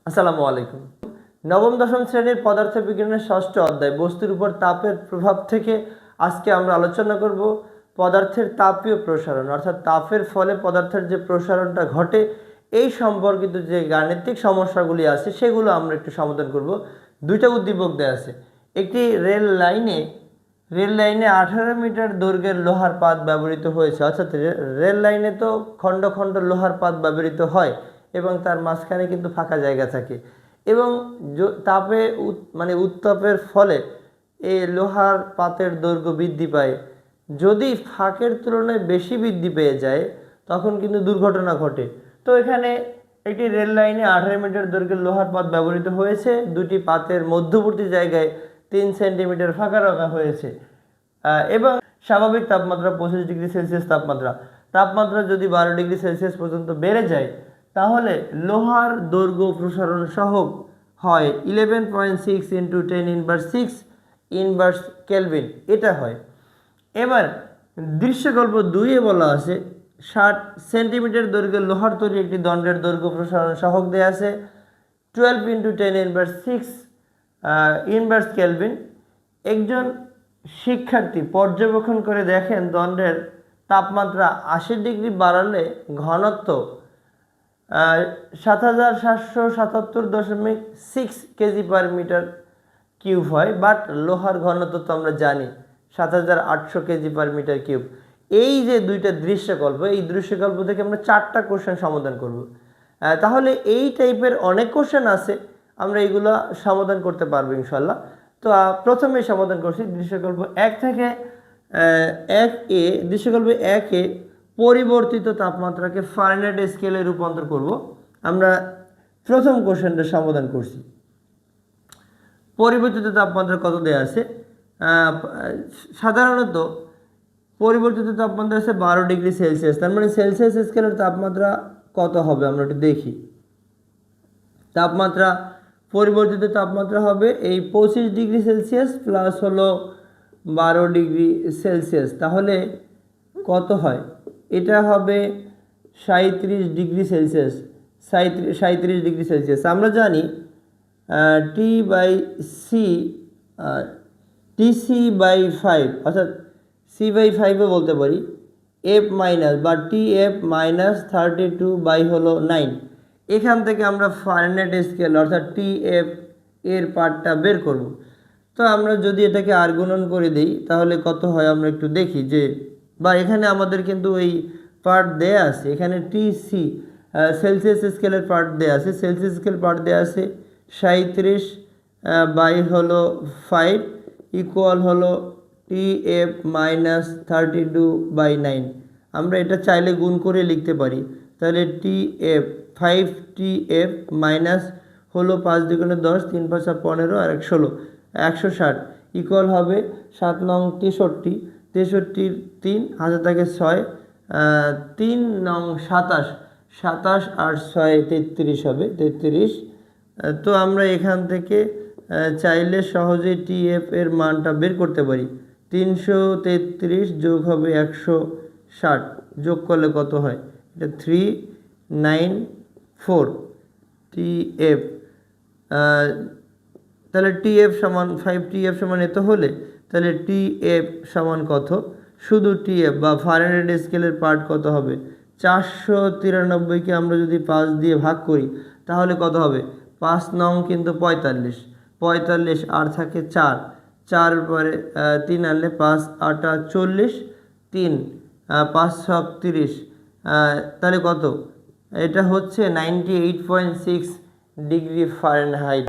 আসসালামু আলাইকুম। নবম দশম শ্রেণীর পদার্থবিজ্ঞানের ষষ্ঠ অধ্যায় বস্তুর উপর তাপের প্রভাব থেকে আজকে আমরা আলোচনা করব পদার্থের তাপীয় প্রসারণ, অর্থাৎ তাপের ফলে পদার্থের যে প্রসারণটা ঘটে এই সম্পর্কিত যে গাণিতিক সমস্যাগুলি আছে সেগুলো আমরা একটু সমাধান করব। দুইটা উদ্দীপক দেওয়া আছে। একটি রেল লাইনে 18 মিটার দৈর্ঘ্যের লোহার পাত ব্যবহৃত হয়েছে, অর্থাৎ রেল লাইনে তো খণ্ড খণ্ড লোহার পাত ব্যবহৃত হয় এবং তার মাঝখানে কিন্তু ফাঁকা জায়গা থাকে এবং তাপে উত্তাপের ফলে এই লোহার পাতের দৈর্ঘ্য বৃদ্ধি পায়। যদি ফাঁকের তুলনায় বেশি বৃদ্ধি পেয়ে যায় তখন কিন্তু দুর্ঘটনা ঘটে। তো এখানে একটি রেল লাইনে 18 মিটার দৈর্ঘ্যের লোহার পাত ব্যবহৃত হয়েছে। দুটি পাতের মধ্যবর্তী জায়গায় 3 সেন্টিমিটার ফাঁকা রাখা হয়েছে এবং স্বাভাবিক তাপমাত্রা 25 ডিগ্রি সেলসিয়াস তাপমাত্রা যদি 12 ডিগ্রি সেলসিয়াস পর্যন্ত বেড়ে যায় তাহলে লোহার দৈর্ঘ্য প্রসারণ সহগ হয় 11.6 ইন্টু 10⁻6 ইনভার্স কেলভিন, এটা হয়। এবার দৃশ্যকল্প 2-এ বলা আছে 60 সেন্টিমিটার দৈর্ঘ্যের লোহার তৈরি একটি দণ্ডের দৈর্ঘ্য প্রসারণ সহগ দেওয়া আছে 12 ইন্টু 10⁻6 ইনভার্স কেলভিন। একজন শিক্ষার্থী পর্যবেক্ষণ করে দেখেন দণ্ডের তাপমাত্রা 80 ডিগ্রি বাড়ালে ঘনত্ব 7777.6 কেজি পার মিটার কিউব হয়, বাট লোহার ঘনত্ব তো আমরা জানি 7800 কেজি পার মিটার কিউব। এই যে দুইটা দৃশ্যকল্প, এই দৃশ্যকল্প থেকে আমরা 4টা কোশ্চেন সমাধান করব। তাহলে এই টাইপের অনেক কোশ্চেন আছে, আমরা এইগুলো সমাধান করতে পারবো ইনশাল্লাহ। তো প্রথমে সমাধান করছি দৃশ্যকল্প 1 থেকে 1A। দৃশ্যকল্প 1-এ পরিবর্তিত তাপমাত্রাকে ফারেনহাইট স্কেলে রূপান্তর করব। আমরা প্রথম কোশ্চেনটা সমাধান করছি। পরিবর্তিত তাপমাত্রা কত দেওয়া আছে? সাধারণত পরিবর্তিত তাপমাত্রা আছে 12 ডিগ্রি সেলসিয়াস। তার মানে সেলসিয়াস স্কেলের তাপমাত্রা কত হবে আমরা একটু দেখি। তাপমাত্রা পরিবর্তিত তাপমাত্রা হবে এই 25 ডিগ্রি সেলসিয়াস প্লাস হলো 12 ডিগ্রি সেলসিয়াস, তাহলে কত হয়? এটা হবে 37 ডিগ্রি সেলসিয়াস। 37 ডিগ্রি সেলসিয়াস আমরা জানি TC/5, অর্থাৎ C/5-ও বলতে পারি, F মাইনাস বা TF মাইনাস 32/9। এখান থেকে আমরা ফারেনহাইট স্কেল অর্থাৎ TF এর পার্টটা বের করব। তো আমরা যদি এটাকে আর গুণন করে দিই তাহলে কত হয় আমরা একটু দেখি যে, বা এখানে আমাদের কিন্তু এই পার্ট দেয়া আছে, এখানে TC সেলসিয়াস স্কেলের পার্ট দেয়া আছে, সেলসিয়াস স্কেল পার্ট দেয়া আছে 37/5 ইকুয়াল হলো TF মাইনাস 32/9। আমরা এটা চাইলে গুণ করে লিখতে পারি, তাহলে TF 5TF মাইনাস হলো 5 দুগুণে 10, 3 5 15 আর 1 16, 160 ইকুয়াল হবে 7 নং 63, 63 3 হাতে থাকে 6, 3 নং 27, 27 আর 6 33 হবে 33। তো আমরা এখান থেকে চাইলে সহজেই TF এর মানটা বের করতে পারি। 333 যোগ হবে 160, যোগ করলে কত হয়? এটা 394 TF। তাহলে TF সমান 5TF সমান এত হলে তাহলে TF সমান কত? শুধু TF বা ফারেনহাইট স্কেলের পার্ট কত হবে? 493কে আমরা যদি 5 দিয়ে ভাগ করি তাহলে কত হবে? 5 নং কিন্তু 45, 45 আর থাকে 4, 4 পরে 3 আনলে 5 8 40, 3 5 6 30, তাহলে কত? এটা হচ্ছে 98.6 ডিগ্রি ফারেনহাইট,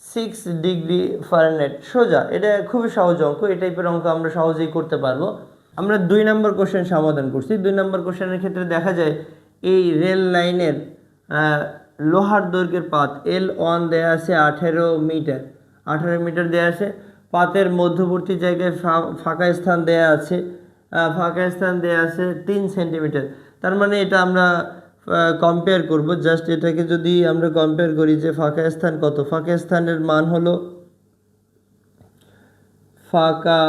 6 ডিগ্রি ফারেনহাইট। সোজা, এটা খুবই সহজ অঙ্ক, এই টাইপের অঙ্ক আমরা সহজেই করতে পারবো। আমরা 2 নম্বর কোশ্চেন সমাধান করছি। 2 নম্বর কোশ্চেনের ক্ষেত্রে দেখা যায় এই রেল লাইনের লোহার দৈর্ঘ্যের পাত L1 দেয়া আছে 18 মিটার, 18 মিটার দেয়া আছে। পাতের মধ্যবর্তী জায়গায় ফাঁকা স্থান দেয়া আছে, 3 সেন্টিমিটার। তার মানে এটা আমরা কম্পেয়ার করব। জাস্ট এটাকে যদি আমরা কম্পেয়ার করি যে ফাঁকা স্থান কত, ফাঁকা স্থানের মান হলো ফাঁকা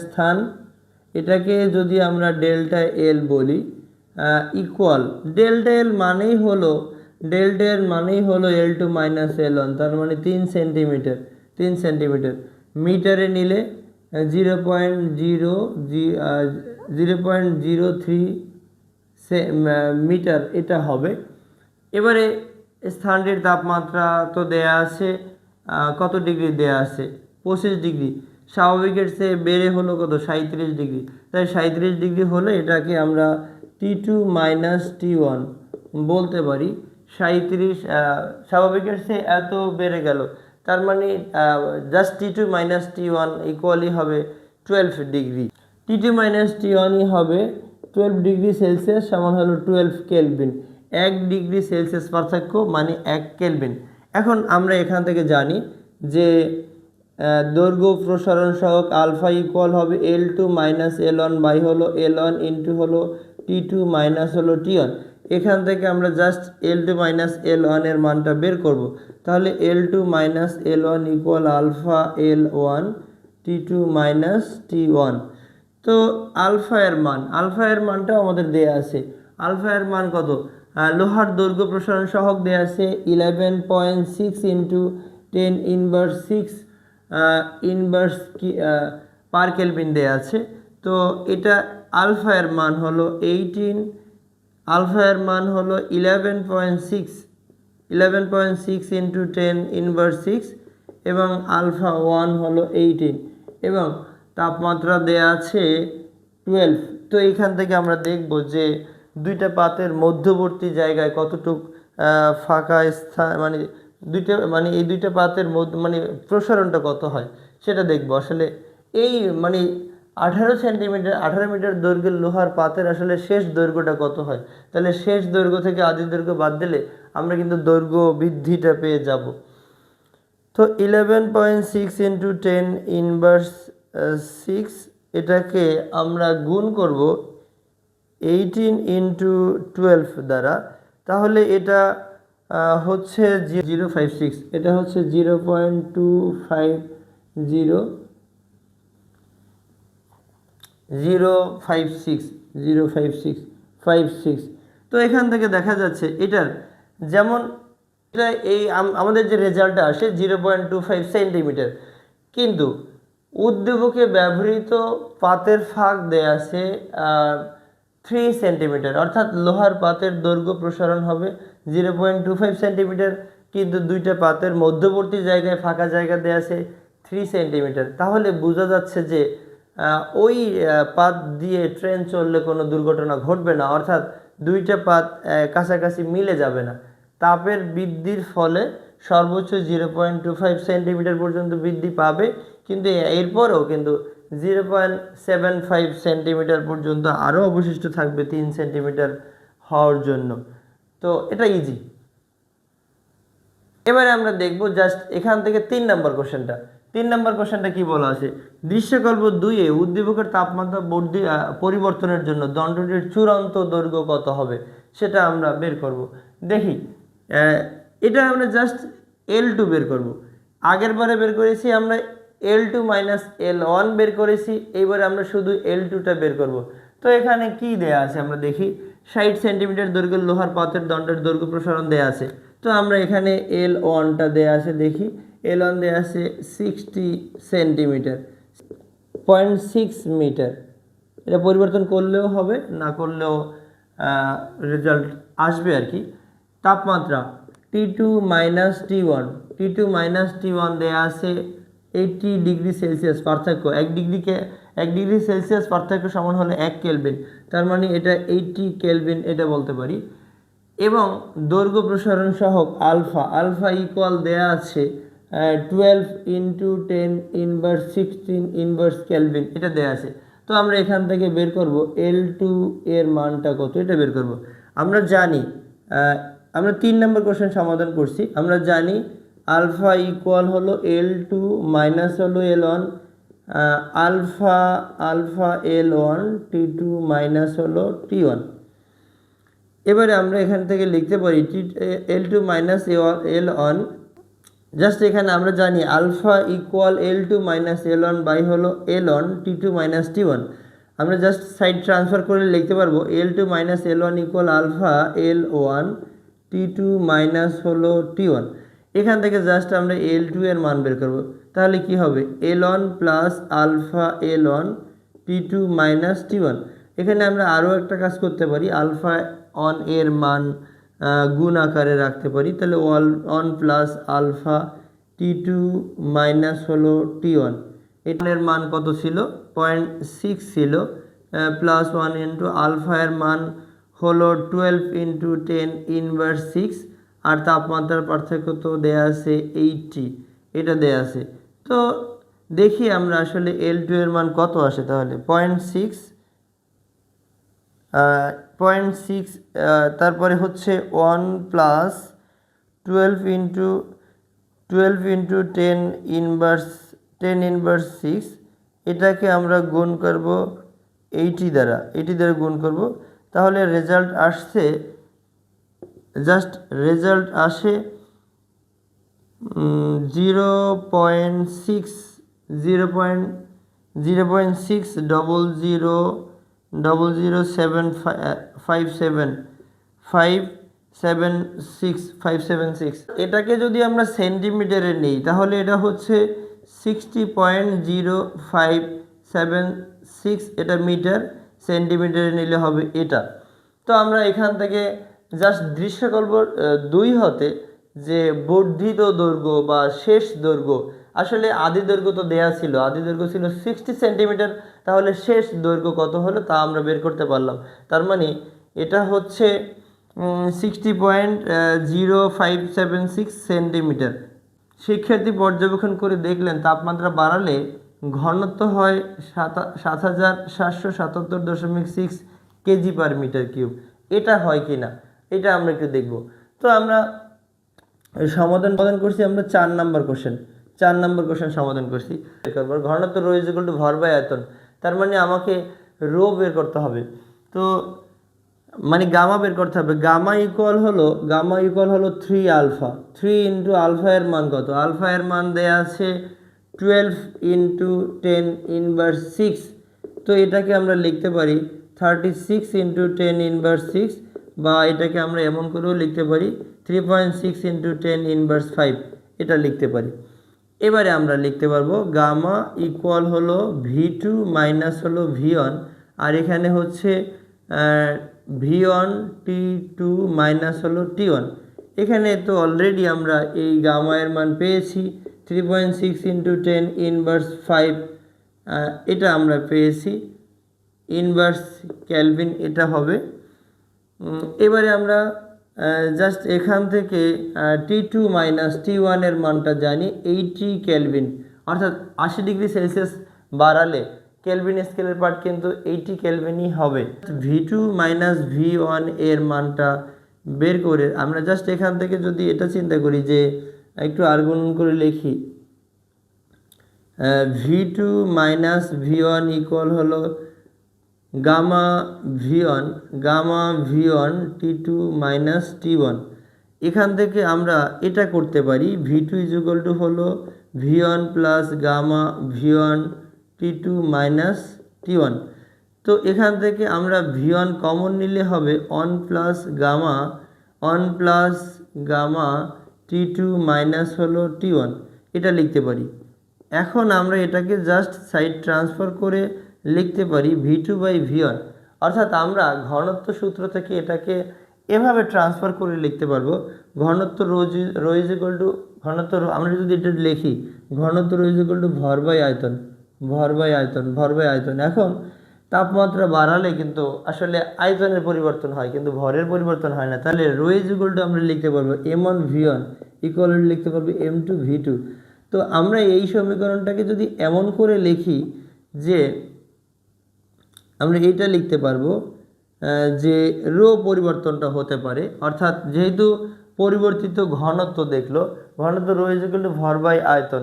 স্থান এটাকে যদি আমরা ডেল্টা এল বলি ইকুয়াল, ডেল্টা এল মানেই হলো ডেল্টা এর মানেই হলো L2 মাইনাস L1, তার মানে 3 সেন্টিমিটার মিটারে নিলে 0.03 মিটার এটা হবে। এবারে স্থানটির তাপমাত্রা তো দেয়া আছে, কত ডিগ্রি দেয়া আছে, 25 ডিগ্রি। স্বাভাবিকের চেয়ে বেড়ে হলো কত, 37 ডিগ্রি। তাই 37 ডিগ্রি হলে এটাকে আমরা T2 মাইনাস T1 বলতে পারি। 37 স্বাভাবিকের চেয়ে এত বেড়ে গেল, তার মানে just T2 minus T1 equally হবে 12 ডিগ্রি। T2 মাইনাস T1ই হবে 12 ডিগ্রি সেলসিয়াস, সমান হলো 12 কেলভিন। 1 ডিগ্রি সেলসিয়াস পার্থক্য মানে 1 কেলভিন। এখন আমরা এখান থেকে জানি যে দৈর্ঘ্য প্রসারণ সহগ আলফা ইকুয়াল হবে L2 মাইনাস L1 বাই হলো L1 ইন্টু হলো T2 মাইনাস হলো T1। এখান থেকে আমরা জাস্ট L2 মাইনাস L1 এর মানটা বের করব। তাহলে L2 minus L1 equal alpha L1 T2 minus T1। তো আলফা এর মানটাও আমাদের দেয়া আছে। আলফা এর মান কত, লোহার দৈর্ঘ্য প্রসারণ সহগ দেয়া আছে 11.6 into 10 inverse 6 inverse per kelvin দেয়া আছে। তো এটা আলফা এর মান হলো 18, আলফা এর মান হলো 11.6 ইন্টু 10 ইনভার্স 6 এবং আলফা 1 হলো 18 এবং তাপমাত্রা দেয়া আছে 12। তো এখান থেকে আমরা দেখব যে দুইটা পাতের মধ্যবর্তী জায়গায় কতটুক ফাঁকা স্থান, মানে এই দুইটা পাতের মধ্যে মানে প্রসারণটা কত হয় সেটা দেখব। আসলে এই মানে 18 মিটার দৈর্ঘ্যের লোহার পাতের আসলে শেষ দৈর্ঘ্যটা কত হয়, তাহলে শেষ দৈর্ঘ্য থেকে আদি দৈর্ঘ্য বাদ দিলে আমরা কিন্তু দৈর্ঘ্য বৃদ্ধিটা পেয়ে যাব। তো 11.6 ইন্টু 10 ইনভার্স 6 এটাকে আমরা গুণ করব 18 ইন্টু 12 দ্বারা, তাহলে এটা হচ্ছে 0.56, এটা হচ্ছে 0.56। তো এখান থেকে দেখা যাচ্ছে এটার যেমন এটা আমাদের যে রেজাল্টটা আসে 0.25 সেন্টিমিটার, কিন্তু উদ্দীপকে ব্যবহৃত পাতের ফাঁক দেয়া আছে 3 সেন্টিমিটার, অর্থাৎ লোহার পাতের দৈর্ঘ্য প্রসারণ হবে 0.25 সেন্টিমিটার, কিন্তু দুইটা পাতের মধ্যবর্তী জায়গায় ফাঁকা জায়গা দেয়া আছে 3 সেন্টিমিটার। তাহলে বোঝা যাচ্ছে যে ওই পাত দিয়ে ট্রেন চললে কোনো দুর্ঘটনা ঘটবে না, অর্থাৎ দুইটা পাত কাছাকাছি মিলে যাবে না। তাপের বৃদ্ধির ফলে সর্বোচ্চ 0.25 সেন্টিমিটার পর্যন্ত বৃদ্ধি পাবে, কিন্তু এরপরেও কিন্তু 0.75 সেন্টিমিটার পর্যন্ত আরও অবশিষ্ট থাকবে 3 সেন্টিমিটার হওয়ার জন্য। তো এটা ইজি। এবারে আমরা দেখব জাস্ট এখান থেকে 3 নম্বর কোশ্চেনটা কি বলা আছে, দৃশ্যকল্প 2-এ উদ্দীপকের তাপমাত্রা পরিবর্তনের জন্য দণ্ডটির চূড়ান্ত দৈর্ঘ্য কত হবে সেটা আমরা বের করব। দেখি এটা আমরা জাস্ট L2 বের করব। আগের বারে বের করেছি আমরা L2 মাইনাস L1 বের করেছি, এইবারে আমরা শুধু L2টা বের করব। তো এখানে কি দেয়া আছে আমরা দেখি, 60 সেন্টিমিটার দৈর্ঘ্যের লোহার পাতের দণ্ডের দৈর্ঘ্য প্রসারণ দেয়া আছে। তো আমরা এখানে L1টা দেয়া আছে, দেখি L1 দেয়া আছে 60 সেন্টিমিটার 0.6 মিটার। এটা পরিবর্তন করলেও হবে, না করলেও রেজাল্ট আসবে আর কি। তাপমাত্রা T2 মাইনাস T1 দেয়া আছে 80 ডিগ্রি সেলসিয়াস পার্থক্য, 1 ডিগ্রি সেলসিয়াস পার্থক্য সমান হলে 1 কেলভিন, তার মানে এটা 80 কেলভিন এটা বলতে পারি। এবং দৈর্ঘ্য প্রসারণ সহগ আলফা ইকুয়াল দেয়া আছে 12 ইন্টু 10 ইনভার্স 16 ইনভার্স কেলভিন এটা দেয়া আছে। তো আমরা এখান থেকে বের করব L2 এর মানটা কত এটা বের করব। আমরা জানি আমরা 3 নম্বর কোশ্চেন সমাধান করছি, আমরা জানি আলফা ইকুয়াল হলো L2 মাইনাস হলো L1 alpha L1 T2 minus হলো T1। এবারে আমরা এখান থেকে লিখতে পারি L2 মাইনাস L1, জাস্ট এখানে আমরা জানি alpha equal L2 minus L1 by হলো L1 T2 মাইনাস T1। আমরা জাস্ট সাইড ট্রান্সফার করে লিখতে পারবো L2 minus L1 equal alpha L1 T2 minus হলো T1। এখান থেকে জাস্ট আমরা L2 এর মান বের করব। তাহলে কি হবে L1 plus alpha L1 T2 minus T1। এখানে আমরা আরও একটা কাজ করতে পারি, আলফা অন এর মান গুণ আকারে রাখতে পারি। তাহলে 1 প্লাস আলফা T2 মাইনাস হলো T1। এটার মান কত ছিল 0.6 ছিল, প্লাস 1 ইন্টু আলফা এর মান হলো 12 ইন্টু 10 ইনভার্স 6, আর তাপমাত্রার পার্থক্য তো দেয়া আছে 80, এটা দেয়া আছে। তো দেখি আমরা আসলে L2 এর মান কত আসে। তাহলে 0.6 তারপরে হচ্ছে 1 প্লাস 12 ইন্টু 10 ইনভার্স 6, এটাকে আমরা গুণ করব 80 দ্বারা গুণ করব। তাহলে রেজাল্ট আসছে, জাস্ট রেজাল্ট আসে 0.6 এটাকে যদি আমরা সেন্টিমিটারে নিই তাহলে এটা হচ্ছে 60.0576, এটা মিটার, সেন্টিমিটারে নিলে হবে এটা। তো আমরা এখান থেকে জাস্ট দৃশ্যকল্প 2 হতে যে বর্ধিত দৈর্ঘ্য বা শেষ দৈর্ঘ্য, আসলে আদি দৈর্ঘ্য তো দেয়া ছিল, আদি দৈর্ঘ্য ছিল 60 সেন্টিমিটার, তাহলে শেষ দৈর্ঘ্য কত হলো তা আমরা বের করতে পারলাম। তার মানে এটা হচ্ছে 60.0576 সেন্টিমিটার। শিক্ষার্থী পর্যবেক্ষণ করে দেখলেন তাপমাত্রা বাড়ালে ঘনত্ব হয় 7777.6 কেজি পার মিটার কিউব। এটা হয় কি না এটা আমরা একটু দেখব। তো আমরা সমাধান করছি আমরা 4 নাম্বার কোশ্চেন সমাধান করছি। ঘনত্ব রো ইজ ইকুয়াল টু ভর বাই আয়তন, তার মানে আমাকে রো বের করতে হবে। তো মানে গামা বের করতে হবে। গামা ইকুয়াল হলো 3 আলফা। 3 ইন্টু আলফা এর মান কত? আলফা এর মান দেয়া আছে 12 ইন্টু 10 ইনভার্স 6। তো এটাকে আমরা লিখতে পারি 36 ইন্টু 10 ইনভার্স 6, বা এটাকে আমরা এমন করেও লিখতে পারি 3.6 ইন্টু 10 ইনভার্স 5, এটা লিখতে পারি। এবারে আমরা লিখতে পারবো গামা ইকুয়াল হলো V2 মাইনাস হলো V1, আর এখানে হচ্ছে V1 T2 মাইনাস হলো T1। এখানে তো অলরেডি আমরা এই গামা এর মান পেয়েছি 3.6 ইন্টু 10 ইনভার্স 5, এটা আমরা পেয়েছি ইনভার্স কেলভিন, এটা হবে। এবারে আমরা জাস্ট এখান থেকে T2 মাইনাস T1 এর মানটা জানি 80 কেলভিন, অর্থাৎ 80 ডিগ্রি সেলসিয়াস বাড়ালে কেলভিন স্কেলের পার্ট কিন্তু 80 কেলভিনই হবে। V2 মাইনাস V1 এর মানটা বের করে আমরা জাস্ট এখান থেকে যদি এটা চিন্তা করি যে একটু আর্গুন করে লিখি, V2 মাইনাস V1 ইকুয়াল হলো gamma V1 T2 minus T1। এখান থেকে আমরা এটা করতে পারি V2 ইজ ইকুয়াল টু হলো V1 plus gamma V1 T2 minus T1। তো এখান থেকে আমরা V1 কমন নিলে হবে 1 প্লাস গামা T2 মাইনাস হলো T1, এটা লিখতে পারি। এখন আমরা এটাকে জাস্ট সাইড ট্রান্সফার করে লিখতে পারি V2 বাই V1, অর্থাৎ আমরা ঘনত্ব সূত্র থেকে এটাকে এভাবে ট্রান্সফার করে লিখতে পারবো ঘনত্ব রো ইজ ইকুয়াল টু আমরা যদি এটা লিখি ঘনত্ব রো ইজ ইকুয়াল টু ভর বাই আয়তন। এখন তাপমাত্রা বাড়ালে কিন্তু আসলে আয়তনের পরিবর্তন হয় কিন্তু ভরের পরিবর্তন হয় না। তাহলে রো ইজ ইকুয়াল টু আমরা লিখতে পারবো M1 V1 ইকুয়াল টু লিখতে পারবো M2 V2। তো আমরা এই সমীকরণটাকে যদি এমন করে লিখি যে আমরা এইটা লিখতে পারবো যে রো পরিবর্তনটা হতে পারে, অর্থাৎ যেহেতু পরিবর্তিত ঘনত্ব দেখলো, ঘনত্ব রো ইজ ইকুয়াল টু ভর বাই আয়তন।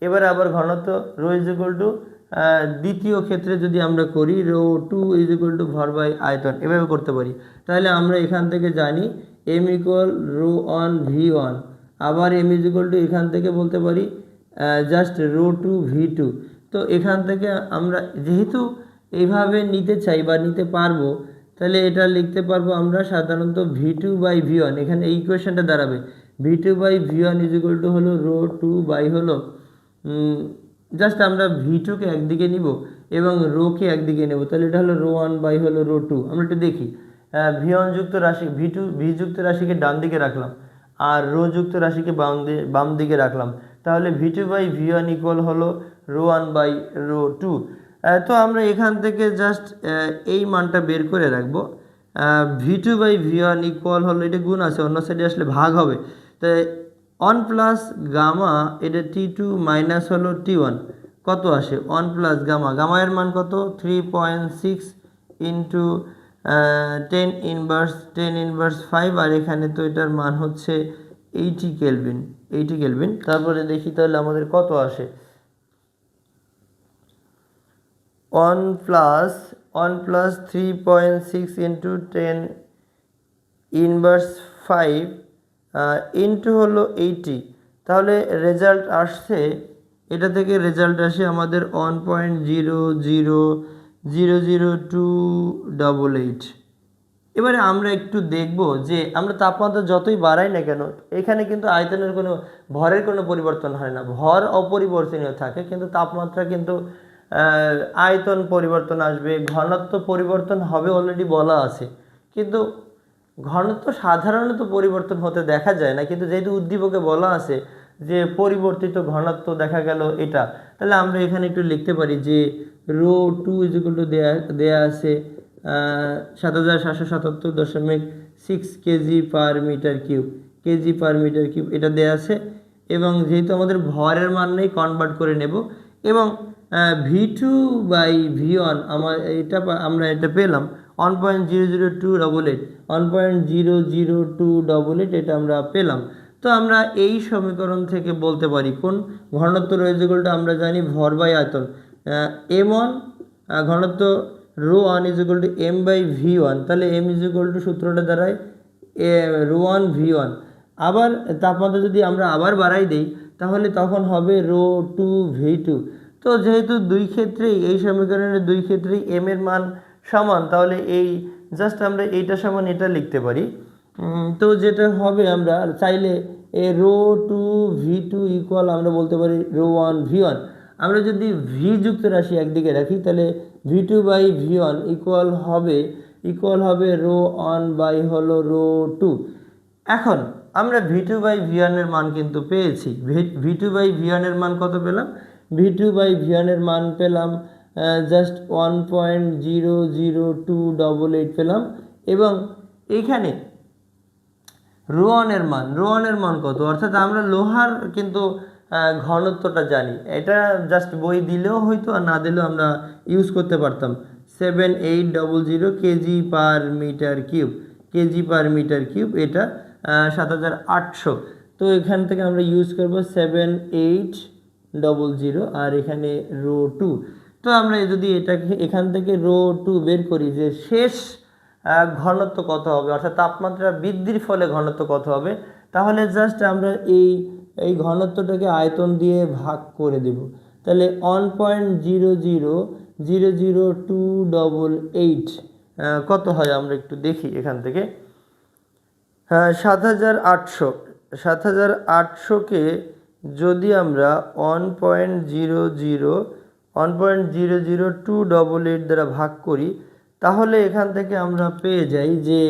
এবারে আবার ঘনত্ব রো ইজ ইকুয়াল টু দ্বিতীয় ক্ষেত্রে যদি আমরা করি রো 2 ইজ ইকুয়াল টু ভর বাই আয়তন, এভাবে করতে পারি। তাহলে আমরা এখান থেকে জানি M ইকুয়াল রো 1 V1, আবার M ইজ ইকুয়াল টু এখান থেকে বলতে পারি জাস্ট রো 2 V2। তো এখান থেকে আমরা যেহেতু এইভাবে নিতে চাই বা নিতে পারবো তাহলে এটা লিখতে পারবো আমরা সাধারণত V2/V1, এখানে এই ইকুয়েশনটা দাঁড়াবে V2/V1 ইজ ইকুয়াল টু হলো রো টু বাই হলো জাস্ট আমরা V2কে একদিকে নিব এবং রোকে একদিকে নেব, তাহলে এটা হলো ρ1 বাই হলো ρ2। আমরা একটু দেখি, V1 যুক্ত রাশি V যুক্ত রাশিকে ডান দিকে রাখলাম আর রো যুক্ত রাশিকে বাম দিকে রাখলাম, তাহলে V2/V1 ইকুয়াল হলো ρ1 বাই ρ2। তো আমরা এখান থেকে জাস্ট এই মানটা বের করে রাখবো। V2/V1 ইকুয়াল হলো, এটা গুণ আছে অন্য সাইডে আসলে ভাগ হবে, তাই 1 প্লাস গামা এটা T2 মাইনাস হলো T1 কত আসে 1 প্লাস গামা, গামা এর মান কত 3.6 ইন্টু 10 ইনভার্স 5, আর এখানে তো এটার মান হচ্ছে 80 কেলভিন। তারপরে দেখি তাহলে আমাদের কত আসে 1 প্লাস 3.6 ইন্টু 10 ইনভার্স 5 ইন্টু হলো 80, তাহলে রেজাল্ট আসছে, এটা থেকে রেজাল্ট আসে আমাদের 1.000028। এবারে আমরা একটু দেখব যে আমরা তাপমাত্রা যতই বাড়াই না কেন এখানে কিন্তু আয়তনের কোনো ভরের কোনো পরিবর্তন হয় না, ভর অপরিবর্তনীয় থাকে, কিন্তু তাপমাত্রা কিন্তু আয়তন পরিবর্তন আসবে, ঘনত্ব পরিবর্তন হবে অলরেডি বলা আছে, কিন্তু ঘনত্ব সাধারণত পরিবর্তন হতে দেখা যায় না, কিন্তু যেহেতু উদ্দীপকে বলা আছে যে পরিবর্তিত ঘনত্ব দেখা গেল এটা, তাহলে আমরা এখানে একটু লিখতে পারি যে ρ2 ইজ ইকুয়াল টু দেয়া আছে 7777.6 কেজি পার মিটার কিউব, এটা দেয়া আছে, এবং যেহেতু আমাদের ভরের মান নেই কনভার্ট করে নেব, এবং V2/V1 আমরা এটা পেলাম 1.00288, এটা আমরা পেলাম। তো আমরা এই সমীকরণ থেকে বলতে পারি কোন ঘনত্ব রয়েছে বলতে আমরা জানি ভর বাই আয়তন, m1 ঘনত্ব ρ1 ইজ ইকুয়াল টু m/V1, তাহলে m ইজ ইকুয়াল টু সূত্রটা দাঁড়ায় ρ1/V1। আবার তাপমাত্রা যদি আমরা আবার বাড়াই দেই তাহলে তখন হবে ρ2/V2। তো যেহেতু দুই ক্ষেত্রেই এই সমীকরণের দুই ক্ষেত্রেই m এর মান সমান, তাহলে এই জাস্ট আমরা এইটা সমান এটা লিখতে পারি। তো যেটা হবে আমরা চাইলে ρ2/V2 ইকুয়াল আমরা বলতে পারি ρ1/V1। আমরা যদি V যুক্ত রাশি একদিকে রাখি তাহলে V2/V1 ইকুয়াল হবে ρ1 বাই হলো ρ2। এখন আমরা V2/V1 এর মান কিন্তু পেয়েছি, V2/V1 এর মান কত পেলাম, V2/V1 এর মান পেলাম জাস্ট 1.00288 পেলাম, এবং এইখানে ρ1 এর মান কত, অর্থাৎ আমরা লোহার কিন্তু ঘনত্বটা জানি, এটা জাস্ট বই দিলেও হয়তো আর না দিলেও আমরা ইউজ করতে পারতাম 7800 কেজি পার মিটার কিউব, এটা 7800। তো এখান থেকে আমরা ইউজ করব 7800 আর এখানে ρ2। তো আমরা যদি এটাকে এখান থেকে ρ2 বের করি যে শেষ ঘনত্ব কত হবে, অর্থাৎ তাপমাত্রা বৃদ্ধির ফলে ঘনত্ব কত হবে, তাহলে জাস্ট আমরা এই ঘনত্বটাকে আয়তন দিয়ে ভাগ করে দেব, তাহলে 1.000288 কত হয় আমরা একটু দেখি এখান থেকে। 7800কে যদি আমরা 1.00288 দ্বারা ভাগ করি তাহলে এখান থেকে আমরা পেয়ে যাই যে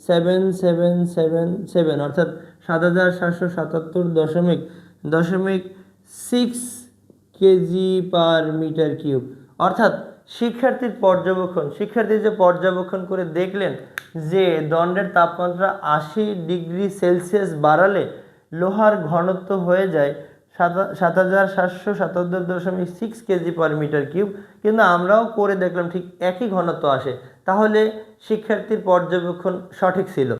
7777, অর্থাৎ 7777.6 কেজি পার মিটার কিউব। অর্থাৎ শিক্ষার্থী যে পর্যবেক্ষণ করে দেখলেন যে দণ্ডের তাপমাত্রা 80 ডিগ্রি সেলসিয়াস বাড়ালে লোহার ঘনত্ব হয়ে যায় 7777.6 কেজি পার মিটার কিউব, কিন্তু আমরাও করে দেখলাম ঠিক একই ঘনত্ব আসে, তাহলে শিক্ষার্থীর পর্যবেক্ষণ সঠিক ছিল।